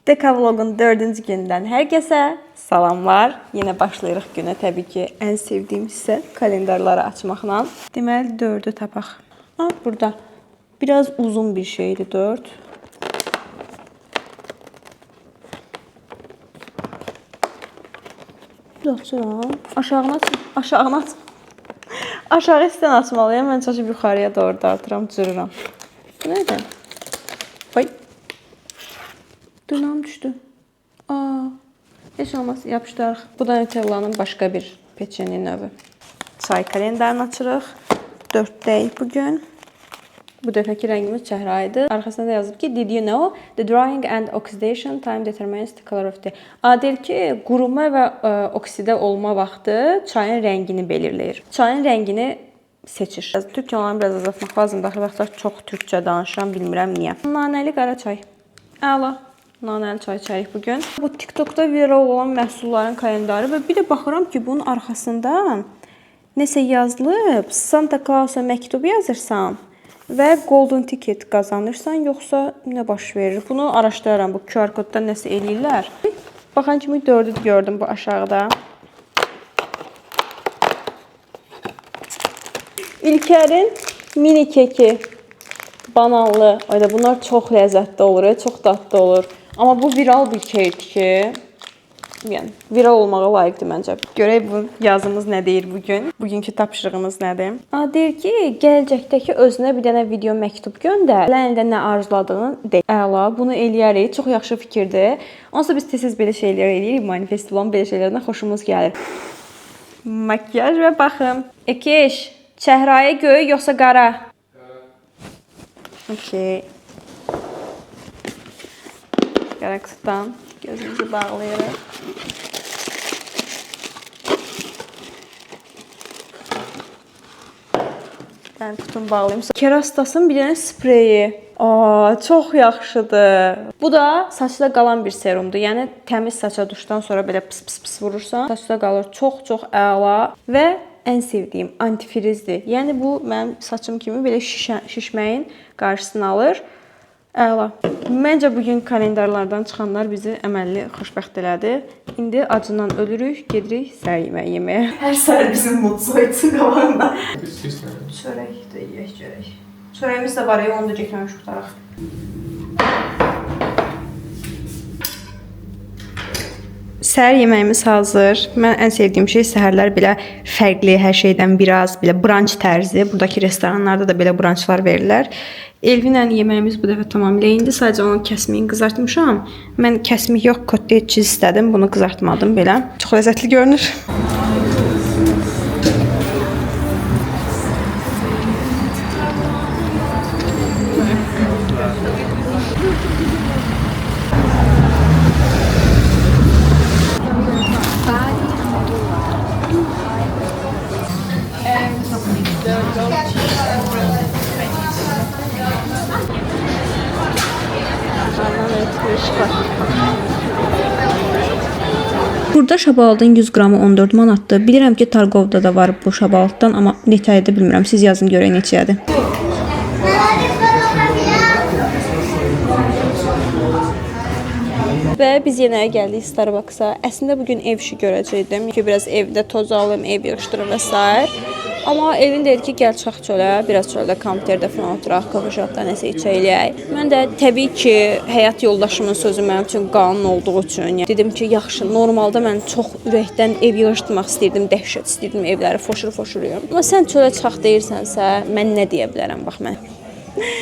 Dekavlogun 4-cü gündən hər kəsə salamlar. Yenə başlayırıq günə təbii ki, ən sevdiyim hissə kalendarları açmaqla. Deməli 4-ü tapaq. Burada biraz uzun bir şeydir 4. Açıram. Aşağına aç. Aşağı istən açmalıyam. Mən çaşıb yuxarıya doğru dartıram, cırıram. Bu nədir? Vay. Dünam düşdü. Heç olmaz, yapışdırıq. Bu da Nutellanın başqa bir peçeni növü. Çay kalendarını açırıq. 4'dəyiq bugün. Bu dəfəki rəngimiz çəhrayıdır. Arxasında da yazıb ki, did you know the drying and oxidation time determines the color of tea. Deyir ki, quruma və oksidə olma vaxtı çayın rəngini belirləyir. Çayın rəngini seçir. Türkçə olanı biraz azaltmaq lazımdır. Axı vaxtlar çox türkçə danışıram, bilmirəm niyə. Nanəli qara çay. Əla. Nanəli çay içərik bugün. Bu TikTokda viral olan məhsulların kalendarı və bir də baxıram ki, bunun arxasında nəsə yazılıb. Santa Clausa məktub yazırsan və golden ticket qazanırsan, yoxsa nə baş verir? Bunu araşdıraram. Bu QR kodda nəsə eləyirlər. Baxan kimi 4'ü gördüm bu aşağıda. İlker'in mini keki. Bananlı. Ayda bunlar çox ləzzətli olur, çox dadlı olur. Amma bu viral bir kekdir ki, yəni viral olmağa layiqdir məncə. Görək bu yazımız nə deyir bugün? Bugünkü tapşırığımız nədir? Deyir ki, gələcəkdəki özünə bir dənə video məktub göndər. Əlində nə arzuladığını de. Əla, bunu eləyərik. Çox yaxşı fikirdir. Onsuz biz tez-tez belə şeylər eləyirik. Manifest olan belə şeylərdən xoşumuz gəlir. Makyaj və baxım. Ekiş, çəhrayı göy yoxsa qara? Okey. Qarakutdan gözümüzü bağlayırıq. Ben kutumu bağlayayım. Kerastasın bir dənə spreyi. Çox yaxşıdır. Bu da saçda qalan bir serumdur. Yəni təmiz saça duşdan sonra belə pıs vurursan, saçda qalır. Çox əla və ən sevdiyim antifrizdir. Yəni bu mənim saçım kimi belə şişməyin qarşısını alır. Əla. Məncə bugün kalendarlardan çıxanlar bizi əməlli xoşbəxt elədi. İndi acından ölürük, gedirik səhər yeməyi yeməyə. Hər səhər bizim mutsoytu qabağında. Çörək də yeyək görək. Çörəyimiz də var, onu da getməmiş qutaraq. Səhər yeməyimiz hazır. Mən ən sevdiyim şey səhərlər belə fərqli, hər şeydən biraz belə brunch tərzi. Buradakı restoranlarda da belə brunchlar verirlər. Elvinlə yeməyimiz bu dəfə tamamilə indi. Sadəcə onun kəsmiyini qızartmışam. Mən kəsmik yox, kotlet çiz istədim. Bunu qızartmadım belə. Çox ləzzətli görünür. Burada şabalıdın 100 qramı 14 manatdır. Bilirəm ki, Targovda da var bu şabalıddan, amma neçədir bilmirəm. Siz yazın görək neçədir. Və biz yenə gəldik Starbucks-a. Əslində bugün ev işi görəcəkdim ki, biraz evdə toz alım, ev yığışdırım və s. Amma Elvin dedi ki, gəl çıxaq çölə, biraz çöldə kompüterdə falan oturaq, coffee-shopda nəsə içəyək. Mən də təbii ki, həyat yoldaşımın sözü mənim üçün qanun olduğu üçün dedim ki, yaxşı, normalda mən çox ürəkdən ev yığışdırmaq istəyirdim, dəhşət istəyirdim, evləri foşur-foşuruyum. Amma sən çölə çıxaq deyirsənsə, mən nə deyə bilərəm, bax mən.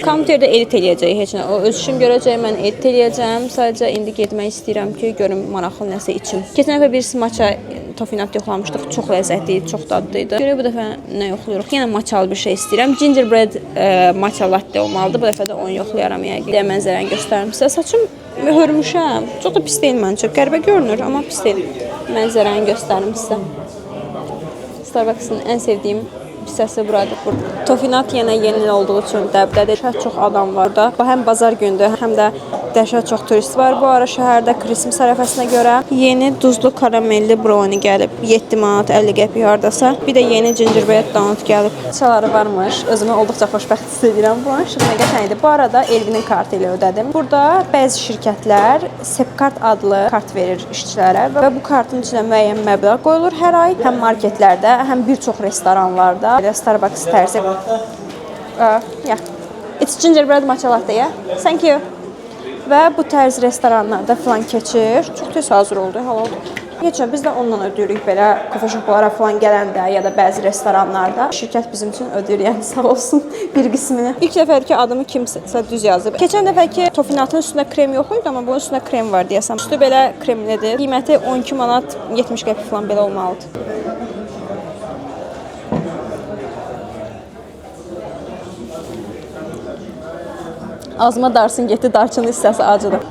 Kompüterdə edit eləyəcək, heç nə. O öz işim görəcək, mən edit eləyəcəm. Sadəcə indi getmək istəyirəm ki, görüm maraqlı nəsə içim. Keçən dəfə birisi matcha tofinat yoxlamışdıq. Çox ləzzətli idi, çox dadlı idi. Görək bu dəfə nə yoxlayırıq? Yenə matchalı bir şey istəyirəm. Gingerbread matcha latte olmalıdır. Bu dəfə də onu yoxlayaram yəqin. Də mənzərəni göstərim sizə. Saçım hörmüşəm. Çox da pis deyil məncə. Qəribə görünür, amma pis deyil. Mənzərəni göstərim sizə. Starbucks-ın ən sevdiyim hissəsi buradır. Tofinat yenə yeni olduğu üçün dəbdədir. Çox adam var da. Həm bazar gündür, həm də Dəhşət çox turist var bu ara şəhərdə Christmas ərəfəsinə görə. Yeni duzlu karamelli brownie gəlib. 7 manat 50 qəpik hardasa. Bir də yeni gingerbread donut gəlib. Çaları varmış. Özümü olduqca xoşbəxt hiss edirəm. Bu işıq nə qəşəngdir. Bu arada Elvinin kartı ilə ödədim. Burada bəzi şirkətlər Sepkart adlı kart verir işçilərə və bu kartın içinə müəyyən məbləğ qoyulur hər ay. Həm marketlərdə, həm bir çox restoranlarda. Starbucks tərzi. Yeah. It's gingerbread matcha latte, yeah? Thank you. Və bu tərz restoranlarda falan keçir. Çox tez hazır oldu, halal. Geçən biz də ondan ödəyirik belə kofe shoplara falan gələndə ya da bəzi restoranlarda. Şirkət bizim üçün ödəyir, yəni sağ olsun bir qismini. İlk dəfə ki adımı kimsə düz yazıb. Keçən dəfə ki tofinatın üstündə krem yox idi, amma bunun üstündə krem var deyəsəm. Üstü belə kremlidir. Qiyməti 12 manat 70 qəpik falan belə olmalıdır. Ağzıma darsın getdi, darçının hissəsi acıdır.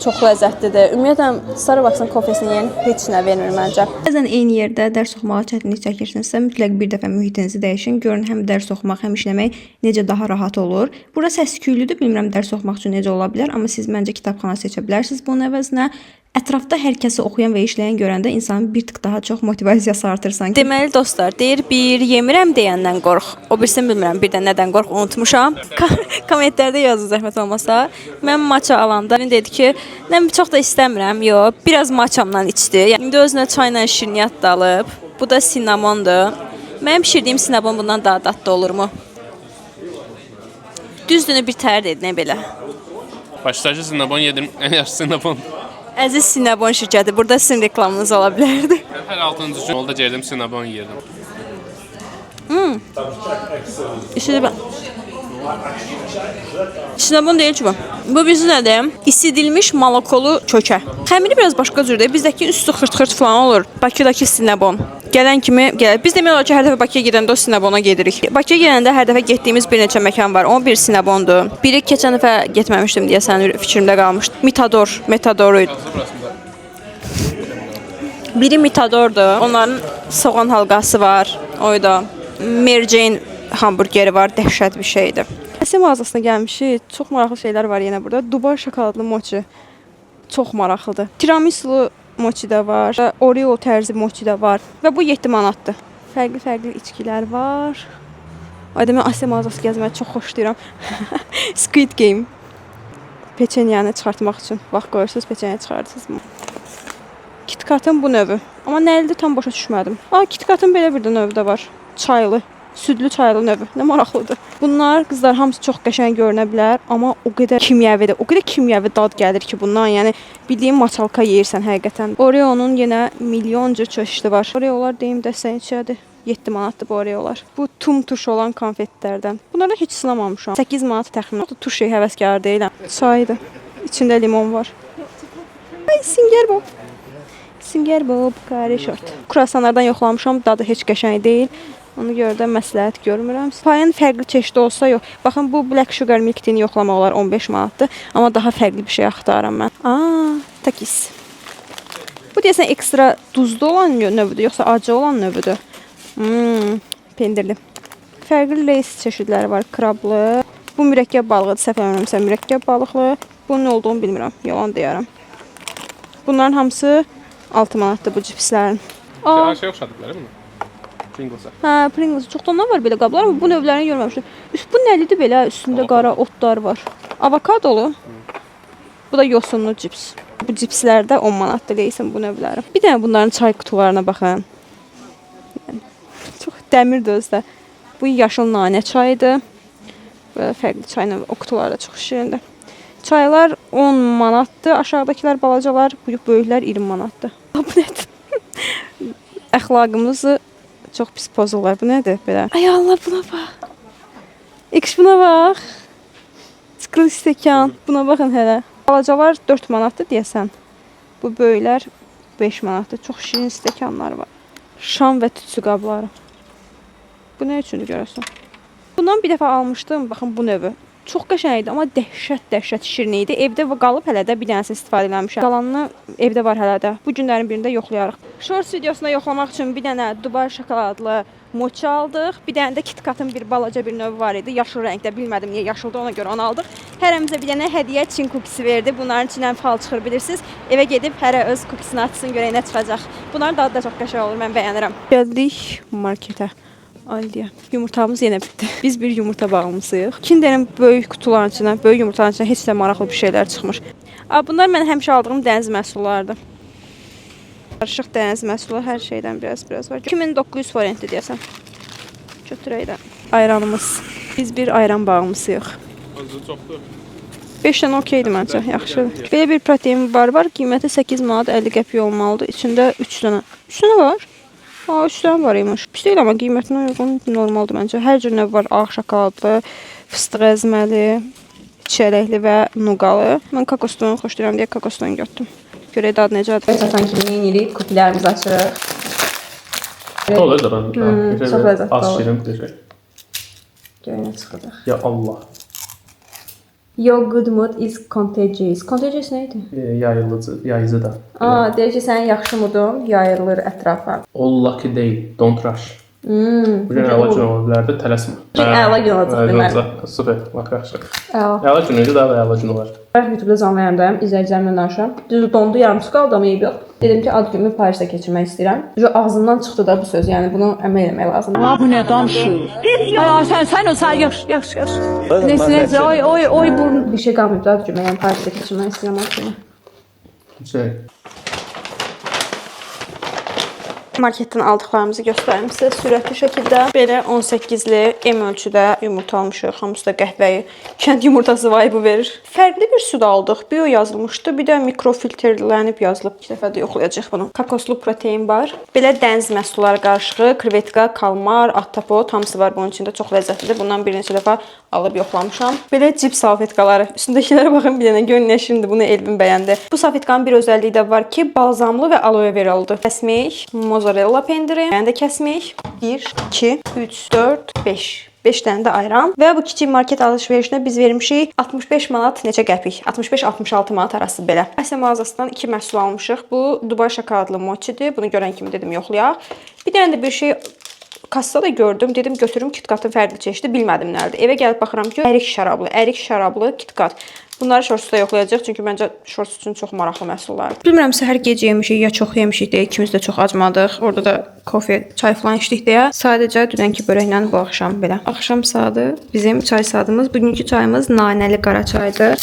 Çox ləzzətlidir. Ümumiyyətlə Starbucks'ın kofesini yəni heç nə vermir məncə. Bəzən eyni yerdə dərs oxumağa çətinlik çəkirsinizsə, mütləq bir dəfə mühitinizi dəyişin. Görün həm dərs oxumaq, həm işləmək necə daha rahat olur. Bura səs-küylüdür, bilmirəm dərs oxumaq üçün necə ola bilər, amma siz məncə kitabxana seçə bilərsiniz bunun əvəzinə. Ətrafda hər kəsi oxuyan və işləyən görəndə insanın bir tık daha çox motivasiyası artır sanki. Deməli dostlar, deyir bir yemirəm deyəndən qorx. O birisini bilmirəm, bir də nədən qorx unutmuşam. Kommentlərdə yazın zəhmət olmasa. Mən matcha alanda dedi ki, mən çox da istəmirəm, yox, biraz matchamdan içdi. Yəni indi özünə çayla şirniyyat da alıb. Bu da sinnamondur. Mənim bişirdiyim sinnamon bundan daha dadlı olurmu? Düzdünü bir təhər dedi, nə belə? Başlayıcı sinnamon yedim, ən yaxşı sinnamon. Əziz Sinnabon şirkəti, burada sizin reklamınız ola bilərdi. Hər 6-cı gün yolda gəldim, sinnabon yeyirdim. İşte ben. Sinnabon deyil ki bu. Bu bizim nədir? İsidilmiş malakolu çökə. Xəmiri biraz başqa cürdür. Bizdəki üstü xırt-xırt falan olur. Bakıdakı sinnabon. Gələn kimi gəlir. Biz demək olar ki, hər dəfə Bakıya gedəndə o sinnabona gedirik. Bakıya gələndə hər dəfə getdiyimiz bir neçə məkan var. O bir sinnabondur. Biri keçən dəfə getməmişdim deyəsən fikrimdə qalmışdı. Metador idi. Biri Mitadordur. Onların soğan halqası var. Oyda. Mary Jane hamburgeri var. Dəhşət bir şeydir. Asiya mağazasına gəlmişik. Çox maraqlı şeylər var yenə burada. Dubai şokoladlı mochi. Çox maraqlıdır. Tiramisulu mochi də var. Oreo tərzi mochi də var. Və bu 7 manatdır. Fərqli içkilər var. Ay demə Asiya mağazası gəzməyi çox xoşlayıram. Squid Game. Peçenyanı çıxartmaq üçün. Vaxt qoyursunuz, peçenya çıxartırsınız. KitKatın bu növü. Amma nə ildir tam başa düşmədim. KitKatın belə bir də növü də var. Çaylı. Südlü çaylı növü. Nə maraqlıdır. Bunlar qızlar hamısı çox qəşəng görünə bilər, amma o qədər kimyəvidir. O qədər kimyəvi dad gəlir ki bundan. Yəni bildiyin maçalka yeyirsən həqiqətən. Oreo'nun yenə milyonca çeşidi var. Oreo'lar deyim dəstəyin içədir. 7 manatdır bu Oreo'lar. Bu tum tuş olan konfetlərdən. Bunları heç sınamamışam. 8 manat təxminən. Tuş şey həvəskar deyiləm. Çaydır. İçində limon var. Ay Singer Bob. Singer Bob qari şort. Kruasanlardan yoxlamışam. Dadı heç qəşəng deyil. Ona görə də məsləhət görmürəm. Payın fərqli çeşidi olsa yox. Baxın bu Black Sugar Milk Tea-ni yoxlamaq olar 15 manatdır. Amma daha fərqli bir şey axtarıram mən. Takis. Bu deyəsən ekstra duzlu olan növüdür, yoxsa acı olan növüdür? Pendirli. Fərqli leys çeşidləri var. Krablı. Bu mürəkkəb balıqdır. Səhv eləmirəmsə mürəkkəb balıqlı. Bunun nə olduğunu bilmirəm. Yalan deyərəm. Bunların hamısı 6 manatdır bu cipslərin. Her şey oxşadıblar bunu. Pringles'a. Hə, Pringles. Çoxdandan var belə qablar, amma bu növlərini görməmişdim. Bu nəlidir belə? Üstündə qara otlar var. Avokadolu. Bu da yosunlu cips. Bu cipslərdə 10 manatdır leysin bu növləri. Bir dənə bunların çay qutularına baxın. Yəni, çox dəmirdir özdə. Bu yaşıl nanə çayıdır. Belə fərqli çay növü. O qutular da çox şirindir. Çaylar 10 manatdır. Aşağıdakılar balacalar, böyüklər 20 manatdır. Bu nədir? Əxlaqımızı çox pis pozurlar. Bu nədir belə? Ay Allah, buna bax. Buna bax. Çıxılı stəkan. Buna baxın hələ. Balacalar 4 manatdır deyəsən. Bu böyüklər 5 manatdır. Çox şirin stəkanlar var. Şam və tütsü qabları. Bu nə üçündür görəsən? Bundan bir dəfə almışdım. Baxın bu növü. Çox qəşəng idi, amma dəhşət şirin idi. Evdə qalıb hələ də bir dənəsi istifadə eləmişəm. Qalanını evdə var hələ də. Bu günlərin birində yoxlayarıq. Shorts videosunda yoxlamaq üçün bir dənə Dubai şokoladlı mocha aldıq. Bir dənə də KitKatın bir balaca bir növü var idi. Yaşıl rəngdə, bilmədim niyə yaşıldı, ona görə onu aldıq. Hərəmizə bir dənə hədiyyə Çin kukisi verdi. Bunların içindən fal çıxır bilirsiniz. Evə gedib hərə öz kukisini açsın, görək nə çıxacaq. Bunların dadı da çox qəşəng olur, mən bəyənirəm. Gəldik marketə. Aldiya. Yumurtamız yenə bitdi. Biz bir yumurta bağımlısıyıq. Kinderin böyük qutuların içindən, böyük yumurtaların içindən heç də maraqlı bir şeylər çıxmır. Bunlar mən həmişə aldığım dəniz məhsullarıdır. Qarışıq dəniz məhsulu, hər şeydən biraz var. 2900 forintdir deyəsən. Götürək də. Ayranımız. Biz bir ayran bağımlısıyıq. Azı çoxdur. 5 dənə okeydir məncə, yaxşıdır. Belə bir protein bar var, qiyməti 8 manat 50 qəpik olmalıdır. İçində 3 dənə. 3 dənə var? 3 dənə var imiş. Pis deyil, amma qiymətinə uyğun normaldır məncə. Hər cür növ var, ağ şokoladlı, fıstıq əzməli, çörəkli və nuqalı. Mən kokosdan xoşlayıram deyə kokosdan götürdüm. Görək dadı necədir. Satan kimi yenilik, kukilərimizi açırıq. Olur da ben. Çox ləzzətli Az olur. şirin bir şey. Görək nə çıxacaq. Ya Allah. Your good mood is contagious. Contagious nə idi? Yayıcı da. Deyir ki, sənin yaxşı mudun yayılır ətrafa. All lucky day, don't rush. Bugün əla gün ola bilərdi, tələsmə. Bugün əla gün olacaq deməli. Super, bak yaxşı. Əla. Əla günüydü, daha da əla gün olar. Ben YouTube'da canlı yayındayım, izləyicilərimlə danışıram. Düzdür, dondu, yarımçı qaldı amma eyb yox. Dedim ki, ad günümü Parisdə keçirmək istəyirəm. Ağzımdan çıxdı da bu söz, yəni bunu əməl eləmək lazımdır. Bu ne danışıyor? Ay sen yaş. Neyse oy bu. Bir şey qalmayıb da ad günümü, yəni Parisdə keçirmək istəyirəm ad günümü. Şey, Marketdən aldıqlarımızı göstərim sizə sürətli şəkildə. Belə 18-li M ölçüdə yumurta almışıq. Hamısı da qəhvəyi, kənd yumurtası vibe verir. Fərqli bir süd aldıq. Bio yazılmışdı. Bir də mikrofiltrlənib yazılıb. 2 dəfə də yoxlayacağıq bunu. Kokoslu protein var. Belə dəniz məhsulları qarışığı, krevetka, kalmar, ahtapot hamısı var bunun içində. Çox ləzzətlidir. Bundan bir neçə dəfə alıb yoxlamışam. Belə cips salfetkaları. Üstündəkilərə baxın bir dənə görün nə şirindir. Bunu Elvin bəyəndi. Bu salfetkanın bir özəlliyi də var ki, balzamlı və aloe veralıdır. Kəsmək, mozzarella pendiri, yəni də kəsmək. 1, 2, 3, 4, 5. 5 dənə də ayran və bu kiçik market alış-verişinə biz vermişik 65 manat neçə qəpik? 65-66 manat arası belə. Asiya mağazasından 2 məhsul almışıq. Bu Dubai şokoladlı mochidir. Bunu görən kimi dedim yoxlayaq. Bir dənə də bir şey kassada gördüm. Dedim götürüm KitKatın fərqli çeşidi. Bilmədim nədir. Evə gəlib baxıram ki, ərik şərablı KitKat. Bunları shortsda yoxlayacaq çünki məncə shorts üçün çox maraqlı məhsullardır. Bilmirəm səhər gec yemişik ya çox yemişik deyə ikimiz də çox acmadıq. Orada da kofe, çay falan içdik deyə sadəcə dünənki börəklə bu axşam belə. Axşam saatı bizim çay saatımız. Bugünkü çayımız nanəli qara çaydır.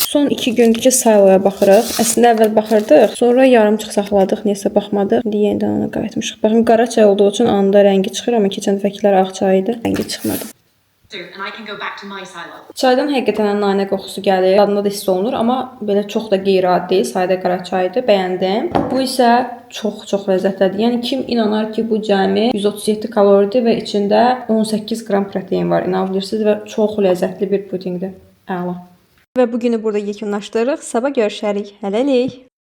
Son 2 gündür ki sayloya baxırıq. Əslində əvvəl baxırdıq, sonra yarımçıq saxladıq, neysə baxmadıq. İndi yenidən ona qayıtmışıq. Baxın qara çay olduğu üçün anında rəngi çıxır, amma keçən dəfəkilər ağ çay idi. Rəngi çıxmadı. Çaydan həqiqətən nanə qoxusu gəlir. Dadında da hiss olunur, amma belə çox da qeyri-adi deyil. Sadə qara çaydır. Bəyəndim. Bu isə çox ləzzətlidir. Yəni kim inanar ki, bu cəmi 137 kaloridir və içində 18 qram protein var. İnanabilirsiniz və çox ləzzətli bir pudinqdir. Əla. Və bu günü burada yekunlaşdırırıq. Sabah görüşərik. Hələlik.